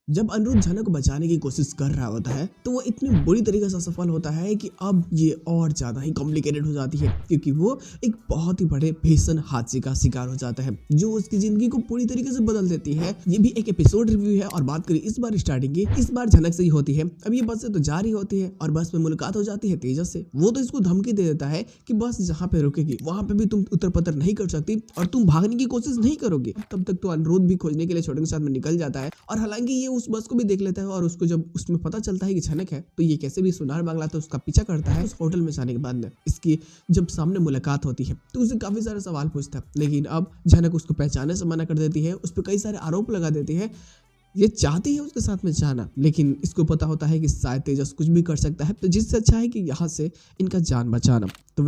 जब अनिरुद्ध झनक को बचाने की कोशिश कर रहा होता है तो वो इतनी बुरी तरीके से असफल होता है कि अब ये और ज़्यादा ही कॉम्प्लिकेटेड हो जाती है, क्योंकि वो एक बहुत ही बड़े भीषण हादसे का शिकार हो जाता है जो उसकी जिंदगी को पूरी तरीके से बदल देती है। ये भी एक एपिसोड रिव्यू है और बात करें इस बार स्टार्टिंग की, इस बार झनक से ही होती है। अब ये बस से तो जा रही होती है और बस में मुलाकात हो जाती है तेजस से। वो तो इसको धमकी दे देता है कि बस जहाँ पे रुकेगी वहां पे भी तुम उतर पतर नहीं कर सकती और तुम भागने की कोशिश नहीं करोगे। तब तक तो अनिरुद्ध भी खोजने के लिए छोटे के साथ में निकल जाता है और हालांकि ये उस बस को भी देख लेता है और उसको जब उसमें पता चलता है कि झनक है तो ये कैसे भी सुनार बांग्ला तो उसका पीछा करता है। उस होटल में जाने के बाद में इसकी जब सामने मुलाकात होती है तो उसे काफी सारे सवाल पूछता है, लेकिन अब झनक उसको पहचानने से मना कर देती है, उस पर कई सारे आरोप लगा देती है। ये चाहती है उसके साथ में जाना, लेकिन इसको पता होता है कि शायद तेजस कुछ भी कर सकता है, तो जिससे अच्छा है कि यहाँ से इनका जान बचाना। तो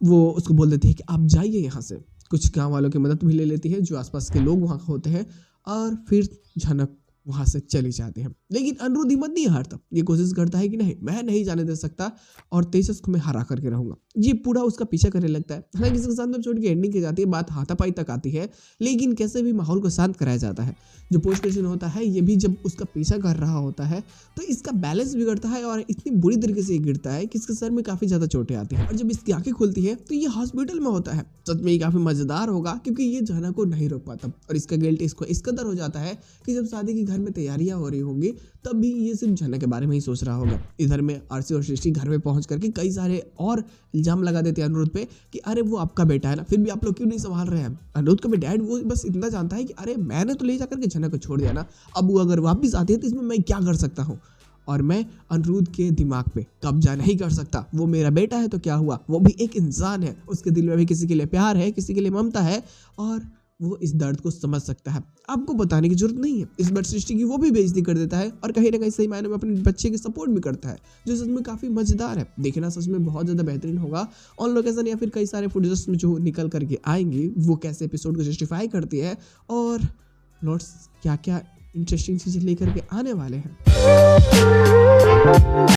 वो उसको बोल देती है कि आप जाइए यहाँ से। कुछ गांव वालों की मदद भी ले लेती है जो आसपास के लोग वहाँ होते हैं और फिर झनक वहां से चली जाती है। लेकिन अनिरुद्ध हिम्मत नहीं हारता, ये कोशिश करता है कि नहीं, मैं नहीं जाने दे सकता और तेजस को मैं हरा करके रहूंगा। ये पूरा उसका पीछा करने लगता है। हालांकि इसके साथ में छोड़ के एंडिंग की जाती है, बात हाथापाई तक आती है, लेकिन कैसे भी माहौल को शांत कराया जाता है। जो पोस्ट क्रेडिट होता है ये भी जब उसका पीछा कर रहा होता है तो इसका बैलेंस बिगड़ता है और इतनी बुरी तरीके से गिरता है कि इसके सर में काफी ज्यादा चोटें आती है। और जब इसकी आंखें खुलती है तो ये हॉस्पिटल में होता है। सच में ये काफी मजेदार होगा क्योंकि ये झनक को नहीं रोक पाता और इसका गिल्ट इसको इस कदर हो जाता है कि जब शादी के घर में तैयारियां हो रही होंगी तब भी ये सिर्फ झनक के बारे में ही सोच रहा होगा। इधर में आरसी और सृष्टि घर में पहुंच करके कई सारे और इल्जाम लगा देते हैं अनिरुद्ध पे कि अरे वो आपका बेटा है ना, फिर भी आप लोग क्यों नहीं संभाल रहे हैं। अनिरुद्ध का भी डैड वो बस इतना जानता है कि अरे मैंने तो ले जाकर के झनक को छोड़ दिया ना, अब वो अगर वापस आती है तो इसमें मैं क्या कर सकता हूँ और मैं अनिरुद्ध के दिमाग पे कब्जा नहीं कर सकता। वो मेरा बेटा है तो क्या हुआ, वो भी एक इंसान है, उसके दिल में भी किसी के लिए प्यार है, किसी के लिए ममता है और वो इस दर्द को समझ सकता है। आपको बताने की जरूरत नहीं है। इस बार सृष्टि की वो भी बेइज्जती कर देता है और कहीं ना कहीं सही मायने में अपने बच्चे की सपोर्ट भी करता है, जो सच में काफी मजेदार है। देखना सच में बहुत ज्यादा बेहतरीन होगा। ऑन लोकेशन या फिर कई सारे फुटेजेस में जो निकल करके आएंगे वो कैसे एपिसोड को जस्टिफाई करती है और लॉट्स क्या क्या इंटरेस्टिंग चीजें लेकर के आने वाले हैं।